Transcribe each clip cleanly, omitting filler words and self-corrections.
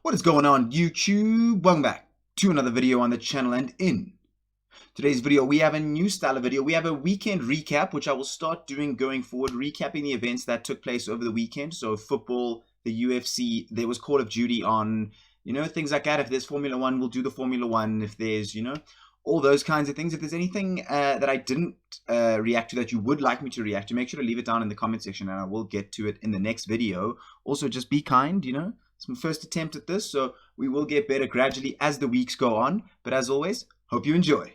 What is going on, YouTube? Welcome back to another video on the channel, and in today's video we have a new style of video. We have a weekend recap, which I will start doing going forward, recapping the events that took place over the weekend. So football, the UFC, there was Call of Duty on, things like that. If there's Formula One, we'll do the Formula One. If there's, all those kinds of things. If there's anything that I didn't react to that you would like me to react to, make sure to leave it down in the comment section and I will get to it in the next video. Also, just be kind, It's my first attempt at this, so we will get better gradually as the weeks go on. But as always, hope you enjoy.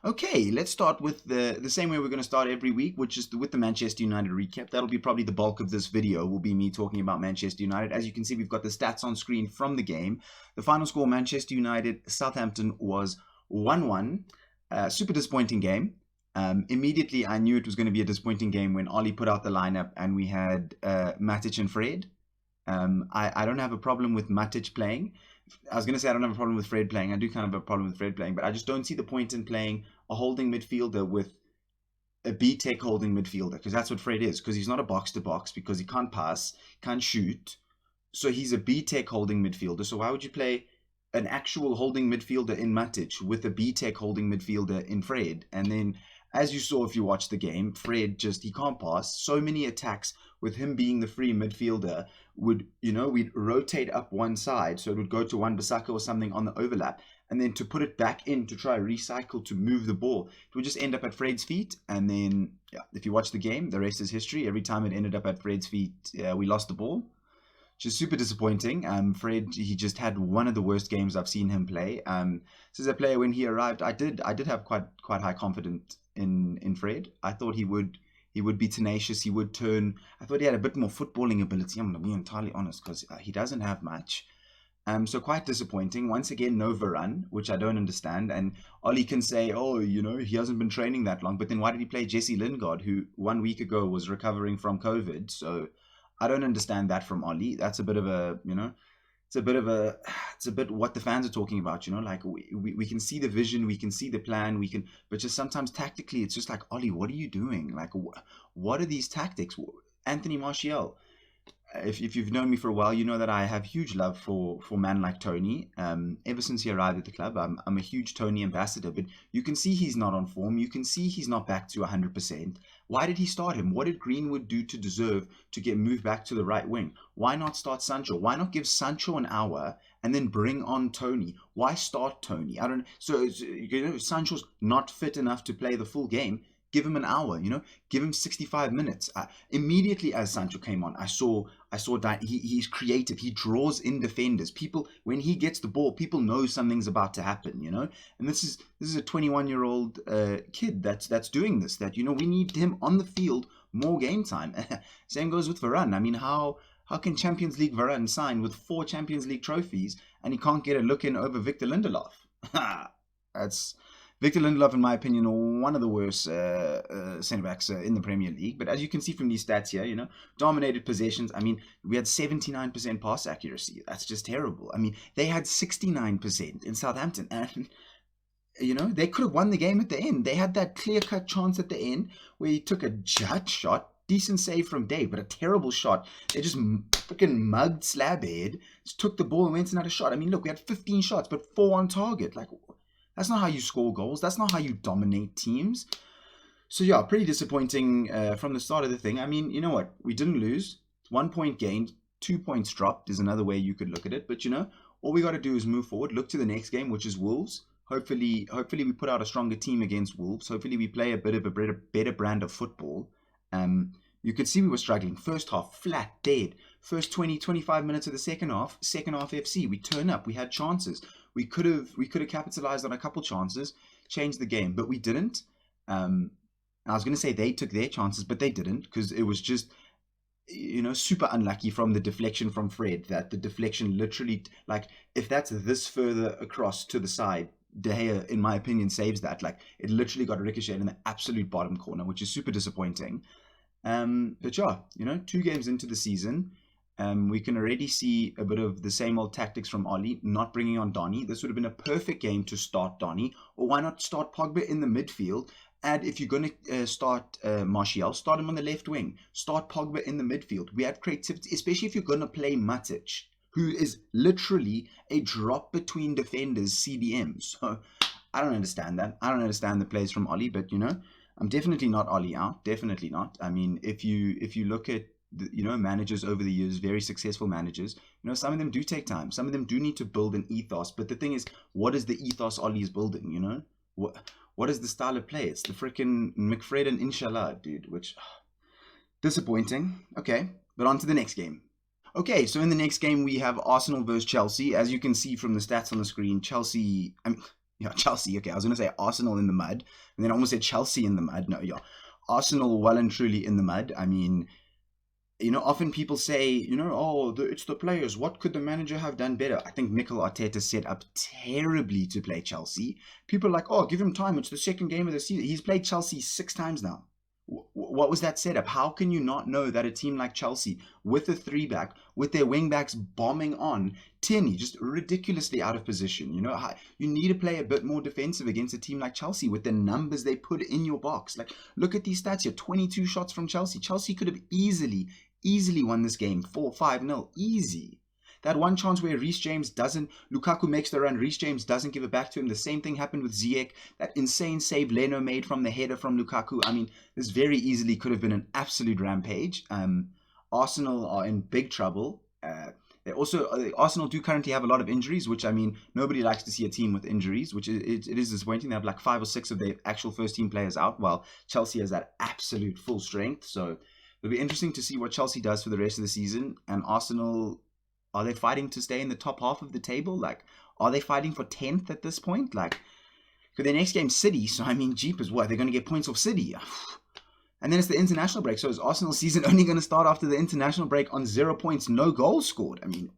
Okay, let's start with the same way we're going to start every week, which is with the Manchester United recap. That'll be probably the bulk of this video, will be me talking about Manchester United. As you can see, we've got the stats on screen from the game. The final score, Manchester United, Southampton, was 1-1. Super disappointing game. Immediately, I knew it was going to be a disappointing game when Ollie put out the lineup and we had Matic and Fred. I don't have a problem with Matic playing. I was going to say I don't have a problem with Fred playing. I do kind of have a problem with Fred playing, but I just don't see the point in playing a holding midfielder with a B-Tech holding midfielder, because that's what Fred is, because he's not a box-to-box, because he can't pass, can't shoot. So he's a B-Tech holding midfielder. So why would you play an actual holding midfielder in Matic with a B-Tech holding midfielder in Fred? And then, as you saw if you watched the game, Fred he can't pass. So many attacks with him being the free midfielder would, we'd rotate up one side, so it would go to Wan-Bissaka or something on the overlap, and then to put it back in to try recycle to move the ball, it would just end up at Fred's feet. And then, if you watch the game, the rest is history. Every time it ended up at Fred's feet, we lost the ball, which is super disappointing. Fred, he just had one of the worst games I've seen him play. So as a player, when he arrived, I did have quite high confidence in Fred. I thought he would be tenacious. He would turn. I thought he had a bit more footballing ability. I'm going to be entirely honest, because he doesn't have much. So quite disappointing. Once again, no Varane, which I don't understand. And Ollie can say, oh, he hasn't been training that long. But then why did he play Jesse Lingard, who 1 week ago was recovering from COVID? So I don't understand that from Ollie. That's a bit of a, it's a bit what the fans are talking about, like we can see the vision, we can see the plan, but just sometimes tactically, it's just like, Ollie, what are you doing? Like, what are these tactics? Anthony Martial, if you've known me for a while, you know that I have huge love for man like Tony. Ever since he arrived at the club, I'm a huge Tony ambassador, but you can see he's not on form. You can see he's not back to 100%. Why did he start him? What did Greenwood do to deserve to get moved back to the right wing? Why not start Sancho? Why not give Sancho an hour and then bring on Tony? Why start Tony? I don't. So Sancho's not fit enough to play the full game. Give him an hour, give him 65 minutes. Immediately as Sancho came on, I saw that he's creative. He draws in defenders. People, when he gets the ball, people know something's about to happen, And this is a 21-year-old kid that's doing this. That we need him on the field, more game time. Same goes with Varane. I mean, how can Champions League Varane sign with 4 Champions League trophies and he can't get a look in over Victor Lindelof? That's Victor Lindelof, in my opinion, one of the worst centre-backs in the Premier League. But as you can see from these stats here, dominated possessions. I mean, we had 79% pass accuracy. That's just terrible. I mean, they had 69% in Southampton. And, they could have won the game at the end. They had that clear-cut chance at the end where he took a judge shot. Decent save from Dave, but a terrible shot. They just freaking mugged Slabhead. Just took the ball and went and had a shot. I mean, look, we had 15 shots, but 4 on target. Like, that's not how you score goals. That's not how you dominate teams. So yeah, pretty disappointing from the start of the thing. I mean, you know what? We didn't lose. 1 point gained, 2 points dropped is another way you could look at it. But all we got to do is move forward, look to the next game, which is Wolves. Hopefully we put out a stronger team against Wolves. Hopefully we play a bit of a better brand of football. You could see we were struggling. First half, flat, dead. First 20, 25 minutes of the second half FC. We turn up. We had chances. We could have capitalized on a couple chances, changed the game, but we didn't. I was going to say they took their chances, but they didn't, because it was just, super unlucky from the deflection from Fred. That the deflection literally, like, if that's this further across to the side, De Gea, in my opinion, saves that. Like, it literally got ricocheted in the absolute bottom corner, which is super disappointing. But yeah, 2 games into the season, we can already see a bit of the same old tactics from Ollie, not bringing on Donny. This would have been a perfect game to start Donny, or why not start Pogba in the midfield add, if you're going to start Martial, start him on the left wing. Start Pogba in the midfield. We have creativity, especially if you're going to play Matic, who is literally a drop between defenders CDM. So I don't understand that. I don't understand the plays from Oli, but I'm definitely not Oli out. Definitely not. I mean, if you look at managers over the years, very successful managers, some of them do take time. Some of them do need to build an ethos. But the thing is, what is the ethos Oli is building? What is the style of play? It's the freaking McFred and Inshallah, dude, which disappointing. Okay, but on to the next game. Okay, so in the next game, we have Arsenal versus Chelsea. As you can see from the stats on the screen, Chelsea, okay, I was going to say Arsenal in the mud, and then I almost said Chelsea in the mud. No, yeah, Arsenal well and truly in the mud. I mean, often people say, it's the players. What could the manager have done better? I think Mikel Arteta set up terribly to play Chelsea. People are like, oh, give him time. It's the second game of the season. He's played Chelsea 6 times now. What was that setup? How can you not know that a team like Chelsea, with a 3-back, with their wing-backs bombing on, Tierney just ridiculously out of position, you need to play a bit more defensive against a team like Chelsea with the numbers they put in your box. Like, look at these stats here, 22 shots from Chelsea. Chelsea could have easily won this game, 4-5-0, easy. That one chance where Lukaku makes the run, Reece James doesn't give it back to him. The same thing happened with Ziyech. That insane save Leno made from the header from Lukaku. I mean, this very easily could have been an absolute rampage. Arsenal are in big trouble. Arsenal do currently have a lot of injuries, which, I mean, nobody likes to see a team with injuries, which it is disappointing. They have like 5 or 6 of their actual first team players out, while Chelsea has that absolute full strength. So it'll be interesting to see what Chelsea does for the rest of the season. And Arsenal, are they fighting to stay in the top half of the table? Like, are they fighting for 10th at this point? Like, because their next game's City, so I mean, jeepers, what? They're going to get points off City. And then it's the international break. So is Arsenal's season only going to start after the international break on 0 points, no goals scored? I mean,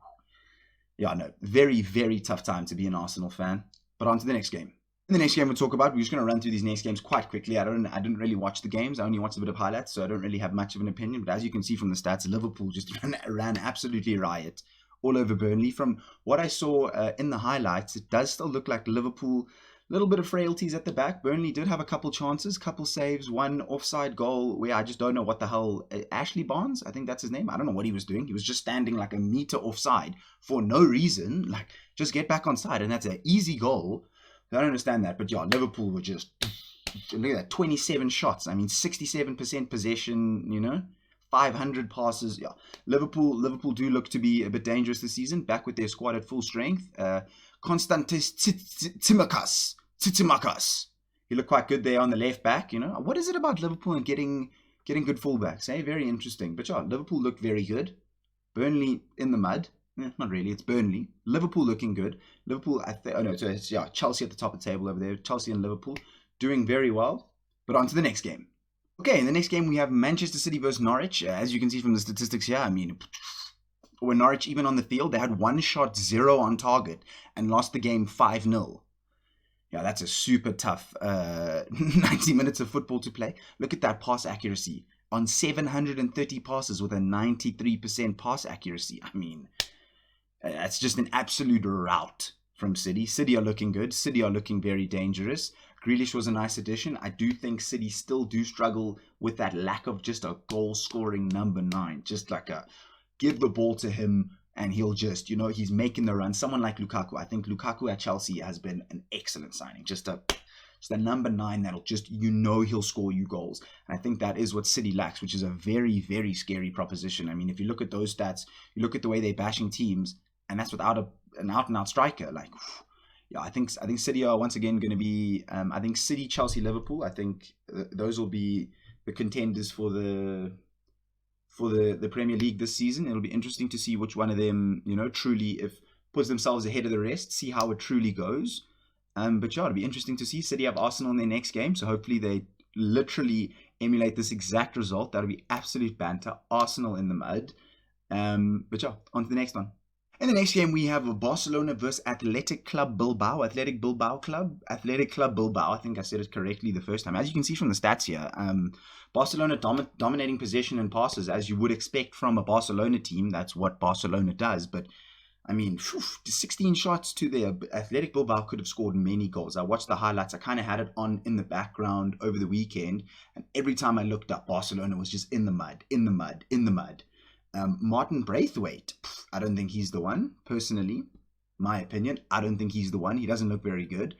yeah, no, very, very tough time to be an Arsenal fan. But on to the next game. In the next game we'll talk about, we're just going to run through these next games quite quickly. I didn't really watch the games. I only watched a bit of highlights, so I don't really have much of an opinion. But as you can see from the stats, Liverpool just ran absolutely riot all over Burnley. From what I saw in the highlights, it does still look like Liverpool, a little bit of frailties at the back. Burnley did have a couple chances, couple saves, one offside goal where I just don't know what the hell, Ashley Barnes, I think that's his name. I don't know what he was doing. He was just standing like a meter offside for no reason. Like, just get back on side, and that's an easy goal. I don't understand that. But yeah, Liverpool were just, look at that, 27 shots. I mean, 67% possession, 500 passes. Yeah, Liverpool do look to be a bit dangerous this season, back with their squad at full strength. Konstantis Tsitsimakas. He looked quite good there on the left back. What is it about Liverpool and getting good fullbacks? Very interesting. But yeah, Liverpool looked very good. Burnley in the mud. Not really. It's Burnley. Liverpool looking good. Liverpool. Chelsea at the top of the table over there. Chelsea and Liverpool doing very well. But on to the next game. Okay, in the next game we have Manchester City versus Norwich. As you can see from the statistics here, I mean, when Norwich even on the field, they had 1 shot, 0 on target, and lost the game 5-0. Yeah, that's a super tough 90 minutes of football to play. Look at that pass accuracy. On 730 passes with a 93% pass accuracy. I mean, that's just an absolute rout from City. City are looking good. City are looking very dangerous. Grealish was a nice addition. I do think City still do struggle with that lack of just a goal-scoring number 9. Just like give the ball to him and he'll just, he's making the run. Someone like Lukaku. I think Lukaku at Chelsea has been an excellent signing. Just a number 9 that'll just, he'll score you goals. And I think that is what City lacks, which is a very, very scary proposition. I mean, if you look at those stats, you look at the way they're bashing teams, and that's without an out-and-out striker. Like, yeah, I think City are once again going to be, I think City, Chelsea, Liverpool, I think those will be the contenders for the Premier League this season. It'll be interesting to see which one of them, truly puts themselves ahead of the rest, see how it truly goes. But yeah, it'll be interesting to see. City have Arsenal in their next game, so hopefully they literally emulate this exact result. That'll be absolute banter. Arsenal in the mud. But yeah, on to the next one. In the next game, we have Barcelona versus Athletic Club Bilbao. Athletic Club Bilbao. I think I said it correctly the first time. As you can see from the stats here, Barcelona dominating possession and passes, as you would expect from a Barcelona team. That's what Barcelona does. But I mean, 16 shots to their Athletic Bilbao could have scored many goals. I watched the highlights. I kind of had it on in the background over the weekend. And every time I looked up, Barcelona was just in the mud, in the mud, in the mud. Martin Braithwaite, I don't think he's the one, personally. My opinion, I don't think he's the one. He doesn't look very good.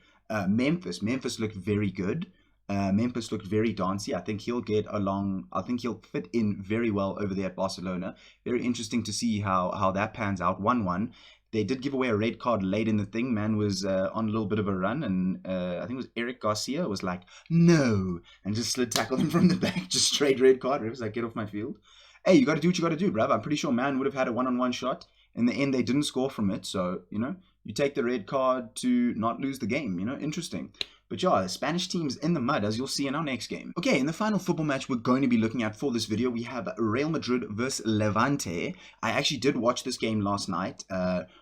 Memphis looked very good. Memphis looked very dancey. I think he'll get along. I think he'll fit in very well over there at Barcelona. Very interesting to see how that pans out. 1-1. They did give away a red card late in the thing. Man was on a little bit of a run, and I think it was Eric Garcia was like, no, and just slid tackled him from the back, just straight red card. It was like, get off my field. Hey, you got to do what you got to do, bruv. I'm pretty sure Man would have had a one-on-one shot. In the end, they didn't score from it. So, you take the red card to not lose the game. Interesting. But yeah, the Spanish team's in the mud, as you'll see in our next game. Okay, in the final football match we're going to be looking at for this video, we have Real Madrid versus Lavante. I actually did watch this game last night.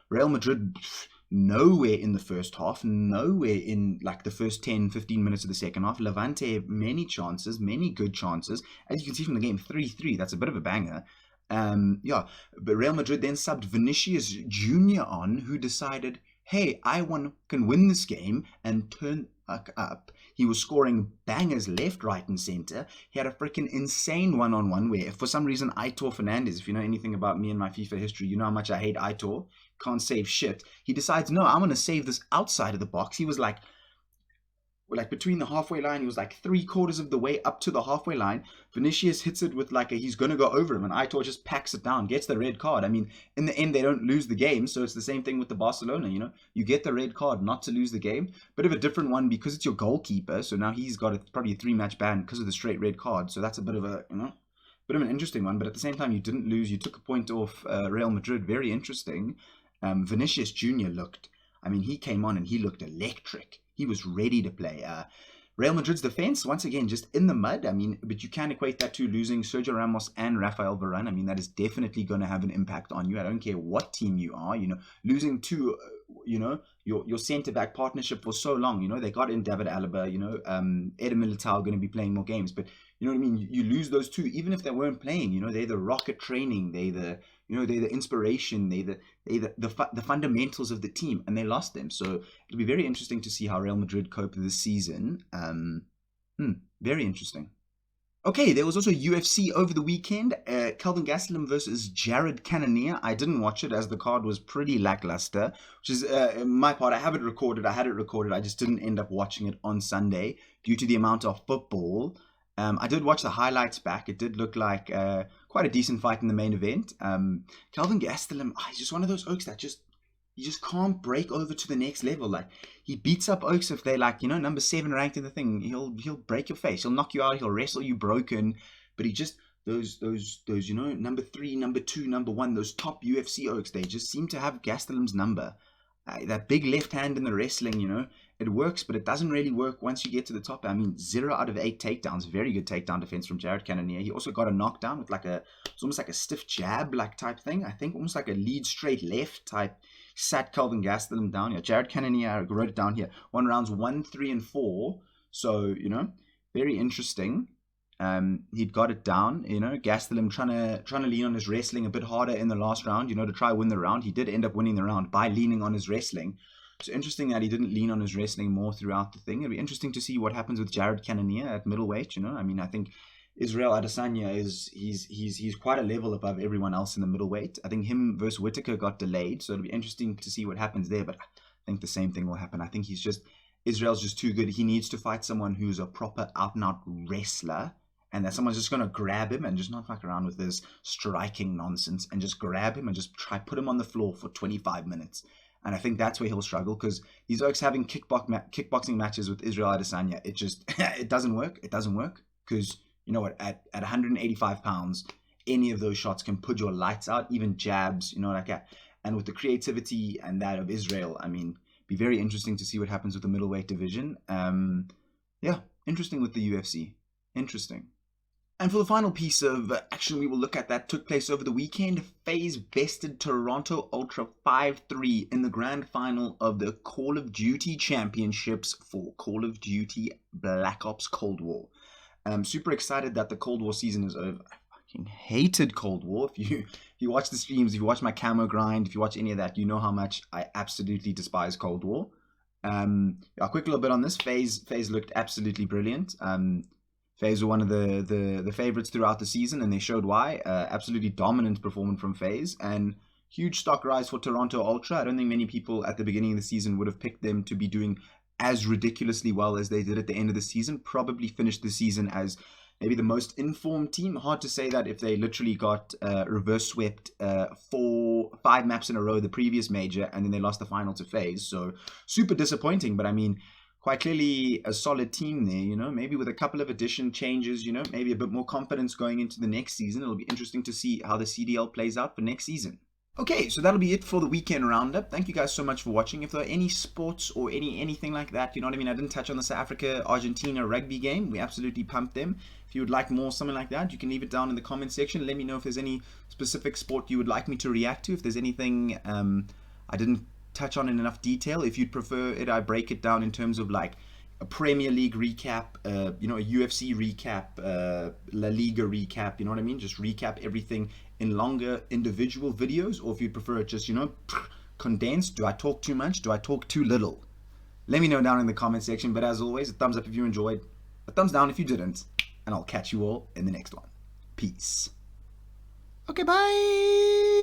Real Madrid, nowhere in the first half, nowhere in like the first 10-15 minutes of the second half. Lavante, many chances, many good chances. As you can see from the game, 3-3, that's a bit of a banger. But Real Madrid then subbed Vinicius Jr. on, who decided, hey, can win this game and turn up. He was scoring bangers left, right, and center. He had a freaking insane one-on-one where, for some reason, Aitor Fernandez, if you know anything about me and my FIFA history, you know how much I hate Aitor. Can't save shit. He decides, no, I'm going to save this outside of the box. He was like between the halfway line, he was like 3/4 of the way up to the halfway line. Vinicius hits it with he's going to go over him, and Aitor just packs it down, gets the red card. I mean, in the end, they don't lose the game, so it's the same thing with the Barcelona, You get the red card not to lose the game. Bit of a different one because it's your goalkeeper, so now he's got probably a 3-match ban because of the straight red card, so that's a bit of an interesting one, but at the same time, you didn't lose. You took a point off Real Madrid. Very interesting. Vinicius Jr. he came on and he looked electric. He was ready to play. Real Madrid's defense, once again, just in the mud. But you can equate that to losing Sergio Ramos and Rafael Varane. That is definitely going to have an impact on you. I don't care what team you are. Losing to, your centre-back partnership for so long. They got in David Alaba, Eder Militao going to be playing more games. But, you know what I mean? You lose those two, even if they weren't playing. They're the rocket training. They're the inspiration. They're the fundamentals of the team, and they lost them. So it'll be very interesting to see how Real Madrid cope this season. Very interesting. Okay, there was also UFC over the weekend. Kelvin Gastelum versus Jared Cannonier. I didn't watch it as the card was pretty lackluster, which is my part. I had it recorded. I just didn't end up watching it on Sunday due to the amount of football. I did watch the highlights back. It did look like quite a decent fight in the main event. Kelvin Gastelum, he's just one of those Oaks that you just can't break over to the next level. He beats up Oaks if they're number 7 ranked in the thing. He'll break your face. He'll knock you out. He'll wrestle you broken. But he just those number 3, number 2, number 1, those top UFC Oaks, they just seem to have Gastelum's number. That big left hand in the wrestling, it works, but it doesn't really work once you get to the top. 0 out of 8 takedowns. Very good takedown defense from Jared Cannonier. He also got a knockdown with it's almost like a stiff jab type thing. I think almost like a lead straight left type. Sat Kelvin Gastelum down here. Jared Cannonier, I wrote it down here. 1 rounds 1, 3, and 4. So, very interesting. He'd got it down, Gastelum trying to lean on his wrestling a bit harder in the last round, to try win the round. He did end up winning the round by leaning on his wrestling. So interesting that he didn't lean on his wrestling more throughout the thing. It'll be interesting to see what happens with Jared Cannonier at middleweight, I think Israel Adesanya he's quite a level above everyone else in the middleweight. I think him versus Whittaker got delayed, so it'll be interesting to see what happens there, but I think the same thing will happen. I think Israel's just too good. He needs to fight someone who's a proper out-and-out wrestler, and that someone's just going to grab him and just not fuck around with this striking nonsense and just grab him and just try put him on the floor for 25 minutes. And I think that's where he'll struggle, because these Oaks having kickboxing matches with Israel Adesanya, it doesn't work. It doesn't work because, you know what, at 185 pounds, any of those shots can put your lights out, even jabs, like that. And with the creativity and that of Israel, be very interesting to see what happens with the middleweight division. Interesting with the UFC. Interesting. And for the final piece of action we will look at that took place over the weekend, FaZe bested Toronto Ultra 5-3 in the grand final of the Call of Duty Championships for Call of Duty Black Ops Cold War. I'm super excited that the Cold War season is over. fucking hated Cold War. If you watch the streams, if you watch my camo grind, if you watch any of that, you know how much I absolutely despise Cold War. A quick little bit on this. FaZe looked absolutely brilliant. FaZe were one of the favorites throughout the season, and they showed why. Absolutely dominant performance from FaZe, and huge stock rise for Toronto Ultra. I don't think many people at the beginning of the season would have picked them to be doing as ridiculously well as they did at the end of the season. Probably finished the season as maybe the most informed team. Hard to say that if they literally got reverse swept 5 maps in a row the previous major, and then they lost the final to FaZe. So super disappointing, but I mean, quite clearly a solid team there, you know, maybe with a couple of addition changes, you know, maybe a bit more confidence going into the next season. It'll be interesting to see how the CDL plays out for next season. Okay, so that'll be it for the weekend roundup. Thank you guys so much for watching. If there are any sports or anything like that, you know what I mean, I didn't touch on the South Africa-Argentina rugby game. We absolutely pumped them. If you would like more, something like that, you can leave it down in the comment section. Let me know if there's any specific sport you would like me to react to. If there's anything I didn't touch on in enough detail. If you'd prefer it, I break it down in terms of like a Premier League recap, you know, a UFC recap, La Liga recap, you know what I mean? Just recap everything in longer individual videos, or if you prefer it just, you know, condensed. Do I talk too much? Do I talk too little? Let me know down in the comment section. But as always, a thumbs up if you enjoyed, a thumbs down if you didn't, and I'll catch you all in the next one. Peace. Okay, bye.